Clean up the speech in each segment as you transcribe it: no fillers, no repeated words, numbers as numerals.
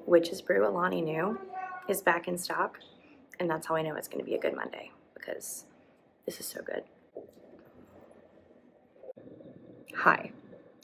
Witch's Brew Alani New is back in stock, and that's how I know it's going to be a good Monday, because this is so good. Hi,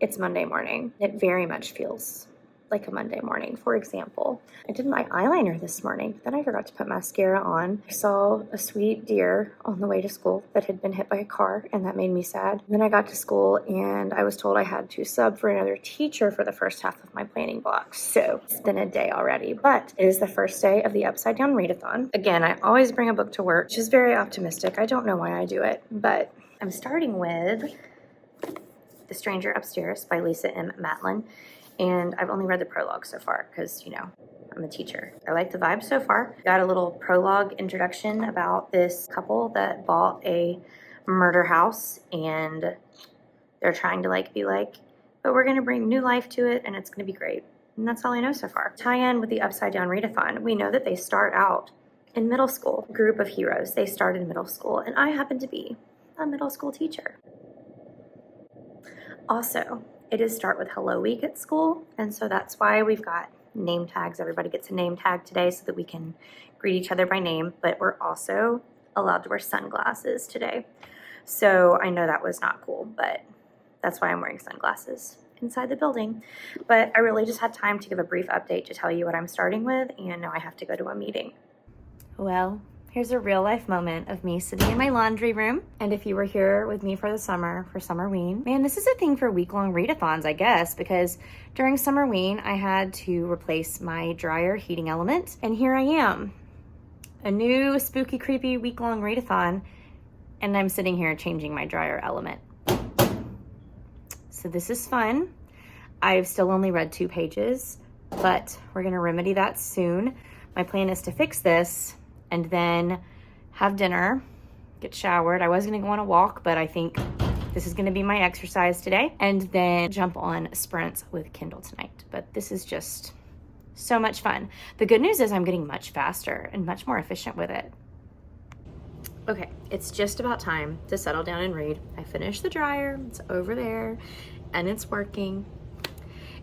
it's Monday morning. It very much feels like a Monday morning. For example, I did my eyeliner this morning, then I forgot to put mascara on. I saw a sweet deer on the way to school that had been hit by a car, and that made me sad. Then I got to school and I was told I had to sub for another teacher for the first half of my planning block. So it's been a day already, but it is the first day of the Upside Down Readathon. Again, I always bring a book to work, which is very optimistic. I don't know why I do it, but I'm starting with The Stranger Upstairs by Lisa M. Matlin. And I've only read the prologue so far because, you know, I'm a teacher. I like the vibe so far. Got a little prologue introduction about this couple that bought a murder house, and they're trying to be like, but we're going to bring new life to it and it's going to be great. And that's all I know so far. Tie in with the Upside Down Readathon. We know that they start out in middle school. Group of heroes. They start in middle school, and I happen to be a middle school teacher. Also, it is start with Hello Week at school, and so that's why we've got name tags. Everybody gets a name tag today so that we can greet each other by name, but we're also allowed to wear sunglasses today. So I know that was not cool, but that's why I'm wearing sunglasses inside the building. But I really just had time to give a brief update to tell you what I'm starting with, and now I have to go to a meeting. Well, here's a real life moment of me sitting in my laundry room. And if you were here with me for the summer, for Summerween, man, this is a thing for week-long readathons, I guess, because during Summerween, I had to replace my dryer heating element. And here I am, a new spooky, creepy week-long readathon, and I'm sitting here changing my dryer element. So this is fun. I've still only read 2 pages, but we're gonna remedy that soon. My plan is to fix this and then have dinner, get showered. I was gonna go on a walk, but I think this is gonna be my exercise today, and then jump on sprints with Kindle tonight. But this is just so much fun. The good news is I'm getting much faster and much more efficient with it. Okay, it's just about time to settle down and read. I finished the dryer, it's over there, and it's working.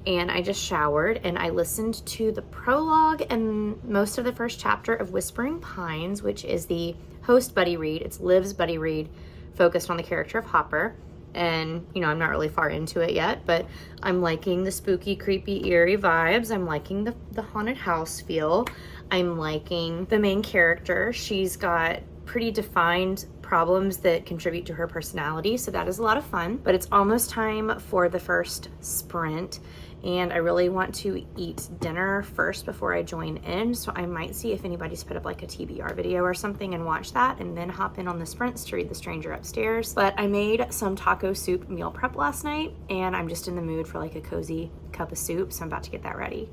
And I just showered and I listened to the prologue and most of the first chapter of Whispering Pines, which is the host buddy read. It's Liv's buddy read focused on the character of Hopper. And, you know, I'm not really far into it yet, but I'm liking the spooky, creepy, eerie vibes. I'm liking the haunted house feel. I'm liking the main character. She's got pretty defined problems that contribute to her personality, so that is a lot of fun. But it's almost time for the first sprint, and I really want to eat dinner first before I join in, so I might see if anybody's put up like a TBR video or something and watch that, and then hop in on the sprints to read The Stranger Upstairs. But I made some taco soup meal prep last night, and I'm just in the mood for like a cozy cup of soup, so I'm about to get that ready.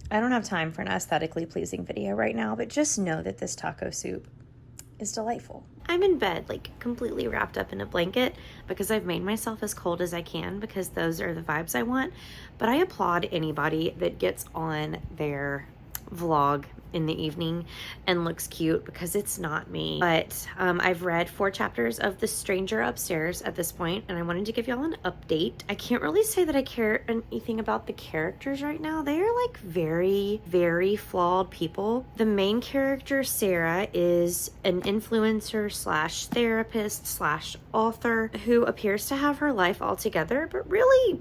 I don't have time for an aesthetically pleasing video right now, but just know that this taco soup is delightful. I'm in bed, like completely wrapped up in a blanket because I've made myself as cold as I can because those are the vibes I want. But I applaud anybody that gets on their vlog in the evening and looks cute, because it's not me. But I've read 4 chapters of The Stranger Upstairs at this point, and I wanted to give y'all an update. I can't really say that I care anything about the characters right now. They are like very, very flawed people. The main character, Sarah, is an influencer slash therapist slash author who appears to have her life all together, but really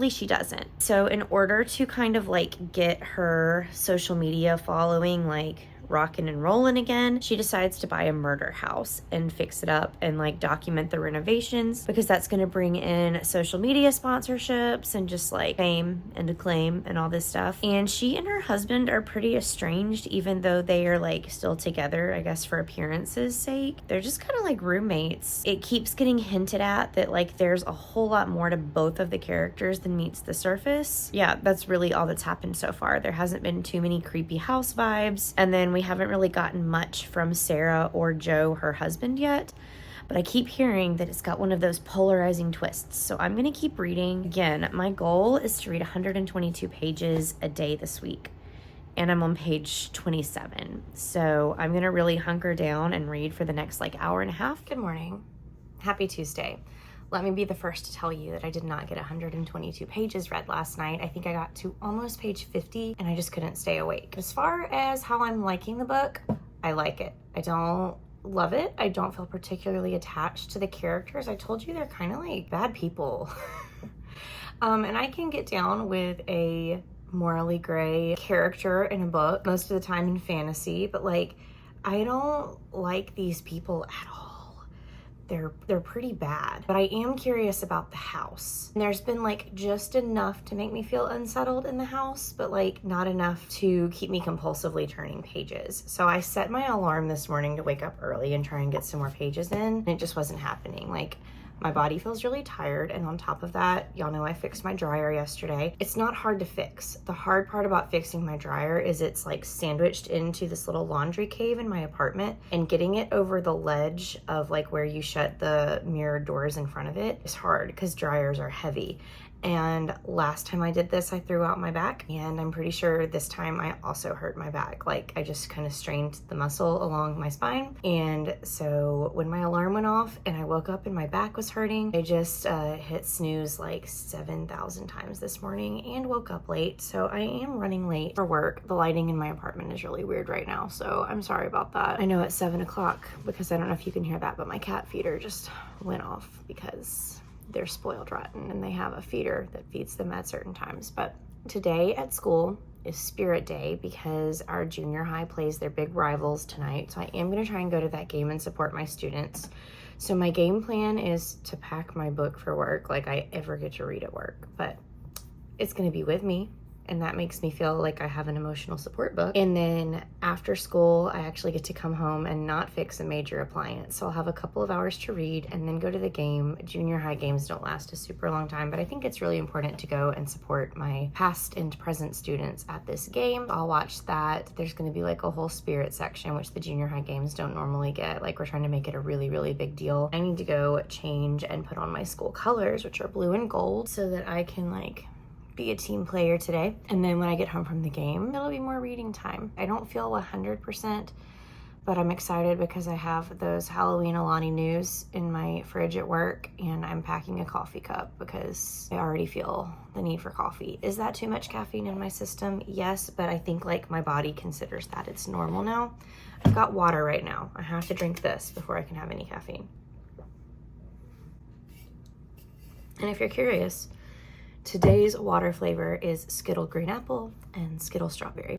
she doesn't. So in order to kind of like get her social media following like rocking and rolling again, she decides to buy a murder house and fix it up and like document the renovations, because that's going to bring in social media sponsorships and just like fame and acclaim and all this stuff. And she and her husband are pretty estranged, even though they are like still together, I guess for appearances sake. They're just kind of like roommates. It keeps getting hinted at that like there's a whole lot more to both of the characters than meets the surface. Yeah, that's really all that's happened so far. There hasn't been too many creepy house vibes, and then we haven't really gotten much from Sarah or Joe, her husband, yet. But I keep hearing that it's got one of those polarizing twists, so I'm gonna keep reading. Again, my goal is to read 122 pages a day this week, and I'm on page 27. So I'm gonna really hunker down and read for the next like hour and a half. Good morning. Happy Tuesday. Let me be the first to tell you that I did not get 122 pages read last night. I think I got to almost page 50 and I just couldn't stay awake. As far as how I'm liking the book, I like it. I don't love it. I don't feel particularly attached to the characters. I told you they're kind of like bad people. And I can get down with a morally gray character in a book most of the time in fantasy, but like I don't like these people at all. They're pretty bad, but I am curious about the house. And there's been like just enough to make me feel unsettled in the house, but like not enough to keep me compulsively turning pages. So I set my alarm this morning to wake up early and try and get some more pages in, and it just wasn't happening. Like my body feels really tired, and on top of that, y'all know I fixed my dryer yesterday. It's not hard to fix. The hard part about fixing my dryer is it's like sandwiched into this little laundry cave in my apartment, and getting it over the ledge of like where you shut the mirror doors in front of it is hard because dryers are heavy. And last time I did this, I threw out my back, and I'm pretty sure this time I also hurt my back. Like I just kind of strained the muscle along my spine. And so when my alarm went off and I woke up and my back was hurting, I just hit snooze like 7,000 times this morning and woke up late. So I am running late for work. The lighting in my apartment is really weird right now, so I'm sorry about that. I know it's 7 o'clock because I don't know if you can hear that, but my cat feeder just went off because they're spoiled rotten and they have a feeder that feeds them at certain times. But today at school is Spirit Day because our junior high plays their big rivals tonight. So I am going to try and go to that game and support my students. So my game plan is to pack my book for work like I ever get to read at work, but it's going to be with me. And that makes me feel like I have an emotional support book. And then after school, I actually get to come home and not fix a major appliance. So I'll have a couple of hours to read and then go to the game. Junior high games don't last a super long time, but I think it's really important to go and support my past and present students at this game. I'll watch that. There's gonna be like a whole spirit section, which the junior high games don't normally get. Like we're trying to make it a really, really big deal. I need to go change and put on my school colors, which are blue and gold, so that I can like be a team player today. And then when I get home from the game, it'll be more reading time. I don't feel 100%, but I'm excited because I have those Halloween Alani news in my fridge at work, and I'm packing a coffee cup because I already feel the need for coffee. Is that too much caffeine in my system? Yes, but I think like my body considers that it's normal now. I've got water right now. I have to drink this before I can have any caffeine. And if you're curious, today's water flavor is Skittle Green Apple and Skittle Strawberry.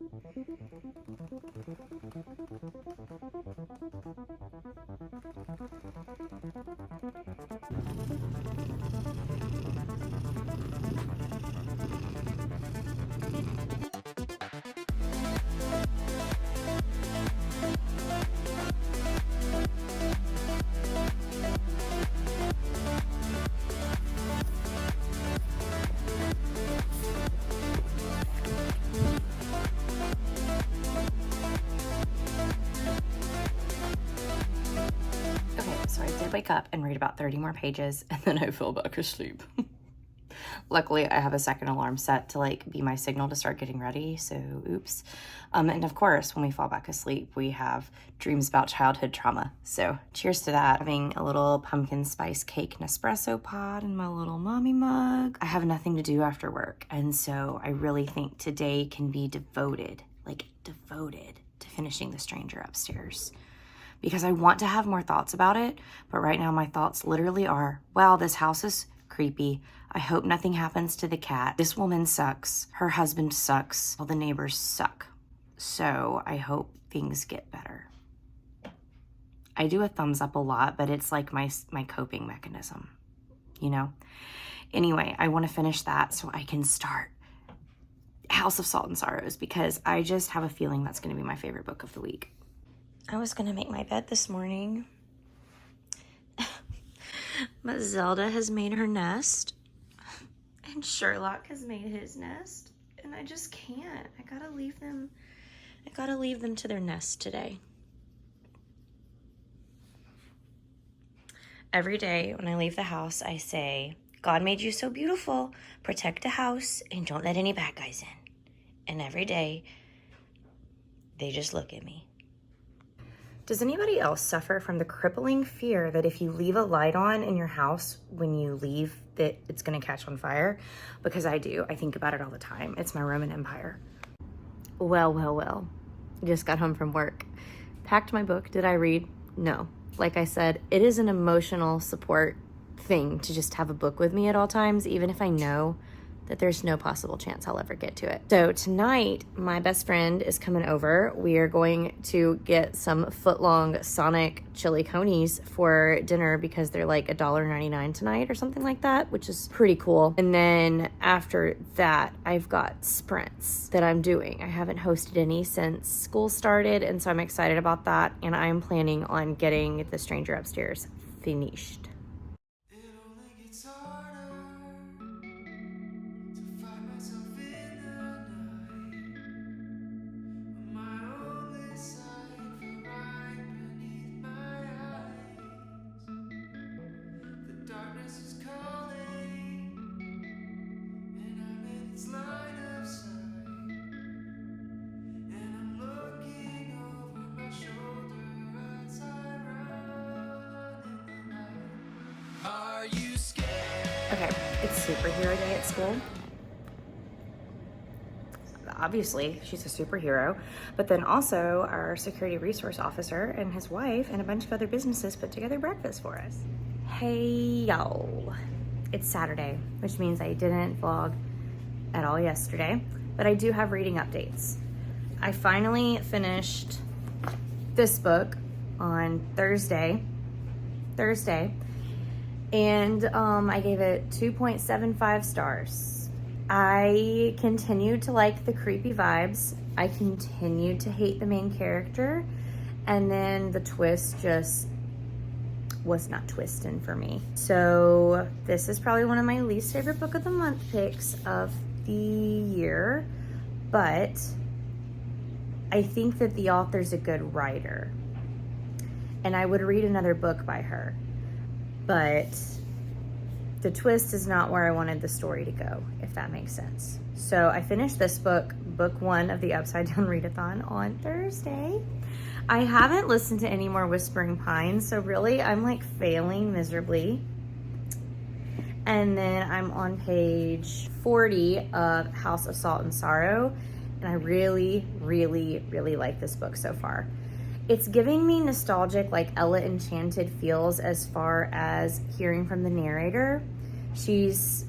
So I did wake up and read about 30 more pages, and then I fell back asleep. Luckily, I have a second alarm set to like be my signal to start getting ready, so oops. And of course, when we fall back asleep, we have dreams about childhood trauma. So cheers to that. Having a little pumpkin spice cake Nespresso pod in my little mommy mug. I have nothing to do after work, and so I really think today can be devoted to finishing The Stranger Upstairs. Because I want to have more thoughts about it, but right now my thoughts literally are, wow, this house is creepy. I hope nothing happens to the cat. This woman sucks. Her husband sucks. All the neighbors suck. So I hope things get better. I do a thumbs up a lot, but it's like my coping mechanism, you know? Anyway, I want to finish that so I can start House of Salt and Sorrows, because I just have a feeling that's going to be my favorite book of the week. I was gonna make my bed this morning, but Zelda has made her nest, and Sherlock has made his nest, and I just can't. I gotta leave them to their nest today. Every day when I leave the house, I say, God made you so beautiful. Protect the house and don't let any bad guys in. And every day, They just look at me. Does anybody else suffer from the crippling fear that if you leave a light on in your house when you leave, that it's gonna catch on fire? Because I do. I think about it all the time. It's my Roman Empire. Well. I just got home from work. Packed my book. Did I read? No. Like I said, it is an emotional support thing to just have a book with me at all times, even if I know that there's no possible chance I'll ever get to it. So tonight, my best friend is coming over. We are going to get some foot-long Sonic chili conies for dinner because they're like $1.99 tonight or something like that, which is pretty cool. And then after that, I've got sprints that I'm doing. I haven't hosted any since school started, and so I'm excited about that. And I'm planning on getting The Stranger Upstairs finished. Okay, it's superhero day at school. Obviously, she's a superhero, but then also our security resource officer and his wife and a bunch of other businesses put together breakfast for us. Hey, y'all. It's Saturday, which means I didn't vlog at all yesterday, but I do have reading updates. I finally finished this book on Thursday, and I gave it 2.75 stars. I continued to like the creepy vibes. I continued to hate the main character, and then the twist just was not twisting for me. So this is probably one of my least favorite book of the month picks of the year, but I think that the author's a good writer, and I would read another book by her. But the twist is not where I wanted the story to go, if that makes sense. So I finished this book, book 1 of the Upside Down Readathon, on Thursday. I haven't listened to any more Whispering Pines, so really I'm like failing miserably. And then I'm on page 40 of House of Salt and Sorrow, and I really like this book so far. It's giving me nostalgic, like Ella Enchanted feels as far as hearing from the narrator. She's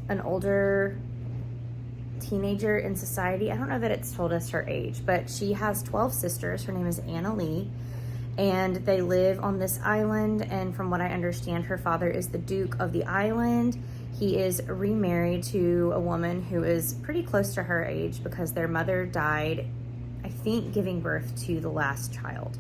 an older teenager in society. I don't know that it's told us her age, but she has 12 sisters. Her name is Anna Lee, and they live on this island. And from what I understand, her father is the Duke of the island. He is remarried to a woman who is pretty close to her age because their mother died, I think, giving birth to the last child.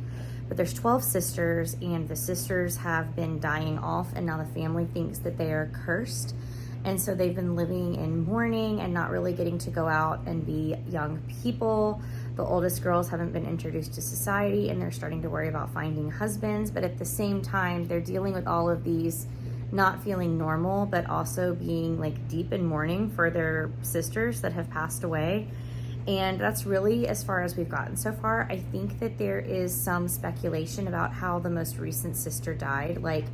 But there's 12 sisters, and the sisters have been dying off, and now the family thinks that they are cursed. And so they've been living in mourning and not really getting to go out and be young people. The oldest girls haven't been introduced to society, and they're starting to worry about finding husbands. But at the same time, they're dealing with all of these not feeling normal, but also being like deep in mourning for their sisters that have passed away. And that's really as far as we've gotten so far. I think that there is some speculation about how the most recent sister died. Like,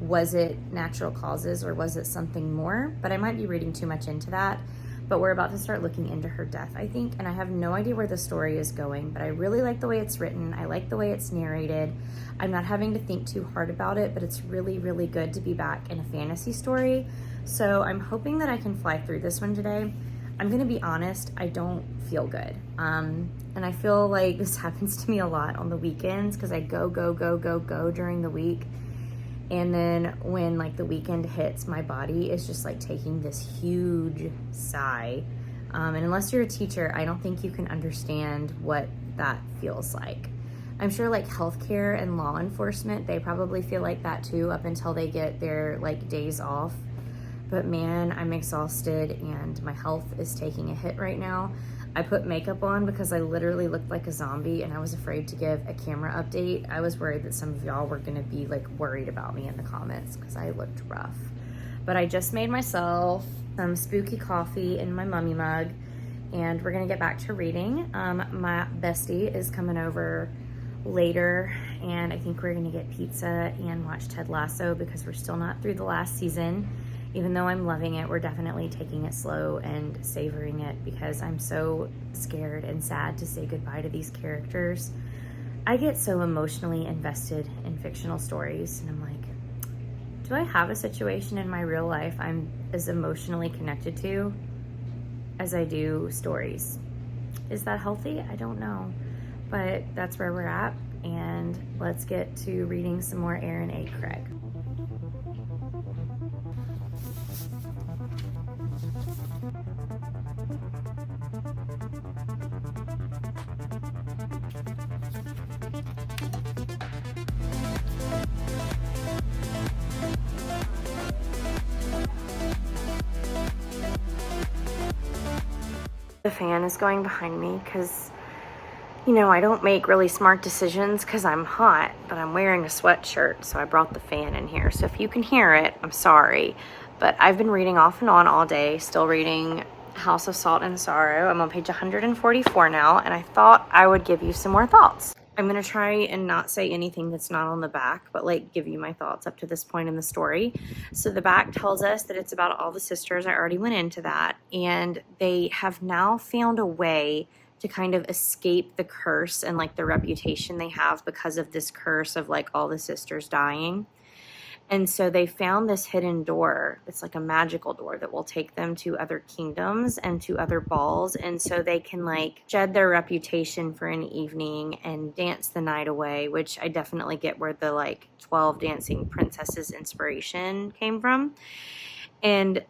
was it natural causes or was it something more? But I might be reading too much into that. But we're about to start looking into her death, I think. And I have no idea where the story is going, but I really like the way it's written. I like the way it's narrated. I'm not having to think too hard about it, but it's really good to be back in a fantasy story. So I'm hoping that I can fly through this one today. I'm gonna be honest, I don't feel good. And I feel like this happens to me a lot on the weekends because I go during the week. And then when like the weekend hits, my body is just like taking this huge sigh. And unless you're a teacher, I don't think you can understand what that feels like. I'm sure like healthcare and law enforcement, they probably feel like that too up until they get their like days off. But man, I'm exhausted and my health is taking a hit right now. I put makeup on because I literally looked like a zombie and I was afraid to give a camera update. I was worried that some of y'all were gonna be like worried about me in the comments because I looked rough. But I just made myself some spooky coffee in my mummy mug, and we're gonna get back to reading. My bestie is coming over later, and I think we're gonna get pizza and watch Ted Lasso because we're still not through the last season. Even though I'm loving it, we're definitely taking it slow and savoring it because I'm so scared and sad to say goodbye to these characters. I get so emotionally invested in fictional stories, and I'm like, do I have a situation in my real life I'm as emotionally connected to as I do stories? Is that healthy? I don't know, but that's where we're at, and let's get to reading some more Aaron A. Craig. The fan is going behind me because, you know, I don't make really smart decisions because I'm hot, but I'm wearing a sweatshirt, so I brought the fan in here. So if you can hear it, I'm sorry. But I've been reading off and on all day, still reading House of Salt and Sorrow. I'm on page 144 now, and I thought I would give you some more thoughts. I'm going to try and not say anything that's not on the back, but like give you my thoughts up to this point in the story. So the back tells us that it's about all the sisters. I already went into that, and they have now found a way to kind of escape the curse and like the reputation they have because of this curse of like all the sisters dying. And so they found this hidden door. It's like a magical door that will take them to other kingdoms and to other balls. And so they can like shed their reputation for an evening and dance the night away, which I definitely get where the like 12 dancing princesses inspiration came from. And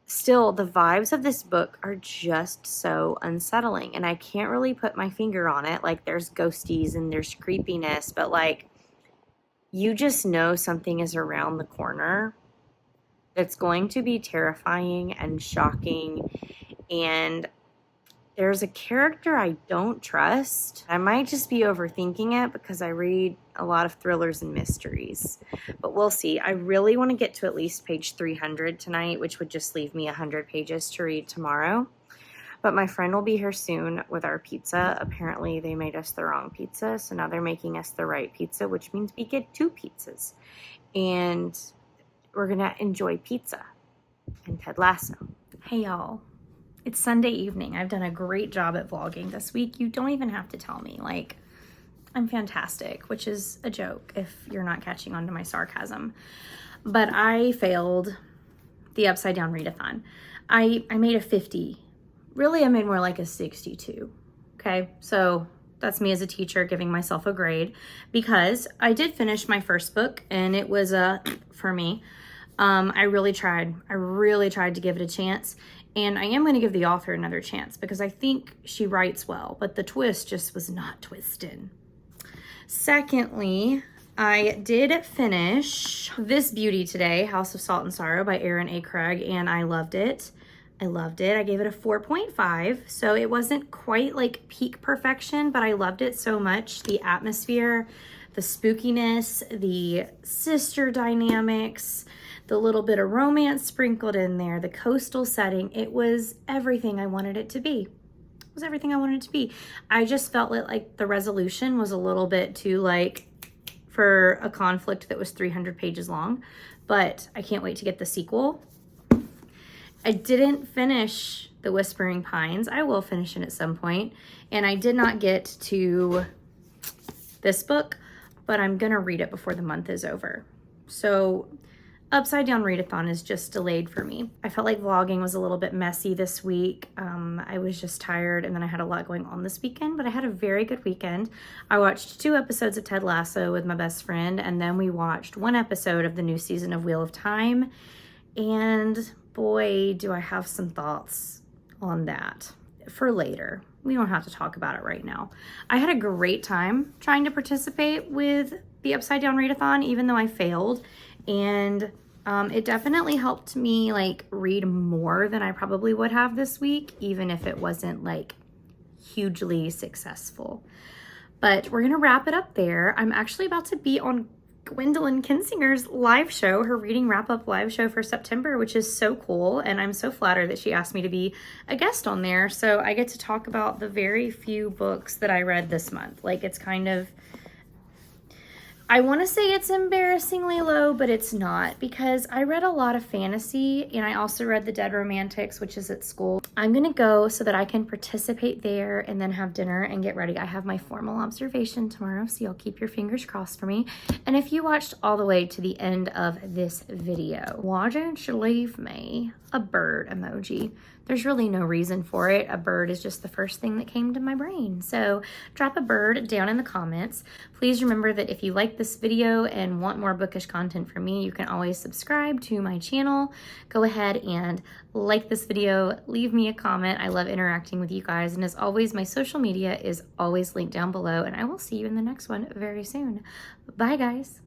still, the vibes of this book are just so unsettling. And I can't really put my finger on it. Like there's ghosties and there's creepiness, but like, you just know something is around the corner that's going to be terrifying and shocking. And there's a character I don't trust. I might just be overthinking it because I read a lot of thrillers and mysteries, but we'll see. I really want to get to at least page 300 tonight, which would just leave me 100 pages to read tomorrow. But my friend will be here soon with our pizza. Apparently they made us the wrong pizza, so now they're making us the right pizza, which means we get 2 pizzas. And we're gonna enjoy pizza and Ted Lasso. Hey y'all, it's Sunday evening. I've done a great job at vlogging this week. You don't even have to tell me. Like, I'm fantastic, which is a joke if you're not catching on to my sarcasm. But I failed the Upside Down Readathon. I made a 50. Really, I made more like a 62, okay? So that's me as a teacher giving myself a grade because I did finish my first book and it was for me. I really tried to give it a chance, and I am gonna give the author another chance because I think she writes well, but the twist just was not twisted. Secondly, I did finish this beauty today, House of Salt and Sorrow by Aaron A. Craig, and I loved it. I gave it a 4.5. So it wasn't quite like peak perfection, but I loved it so much. The atmosphere, the spookiness, the sister dynamics, the little bit of romance sprinkled in there, the coastal setting. It was everything I wanted it to be. It was everything I wanted it to be. I just felt like the resolution was a little bit too like for a conflict that was 300 pages long, but I can't wait to get the sequel. I didn't finish The Whispering Pines. I will finish it at some point. And I did not get to this book, but I'm gonna read it before the month is over. So Upside Down Readathon is just delayed for me. I felt like vlogging was a little bit messy this week. I was just tired, and then I had a lot going on this weekend, but I had a very good weekend. I watched 2 episodes of Ted Lasso with my best friend, and then we watched 1 episode of the new season of Wheel of Time. And boy, do I have some thoughts on that for later. We don't have to talk about it right now. I had a great time trying to participate with the Upside Down Readathon, even though I failed. And it definitely helped me like read more than I probably would have this week, even if it wasn't like hugely successful. But we're gonna wrap it up there. I'm actually about to be on Gwendolyn Kinsinger's live show, her reading wrap-up live show for September, which is so cool. And I'm so flattered that she asked me to be a guest on there. So I get to talk about the very few books that I read this month. Like, it's kind of, I want to say it's embarrassingly low, but it's not, because I read a lot of fantasy, and I also read The Dead Romantics, which is at school. I'm going to go so that I can participate there and then have dinner and get ready. I have my formal observation tomorrow, so you'll keep your fingers crossed for me. And if you watched all the way to the end of this video, why don't you leave me a bird emoji? There's really no reason for it. A bird is just the first thing that came to my brain. So drop a bird down in the comments. Please remember that if you like this video and want more bookish content from me, you can always subscribe to my channel. Go ahead and like this video, leave me a comment. I love interacting with you guys. And as always, my social media is always linked down below, and I will see you in the next one very soon. Bye, guys.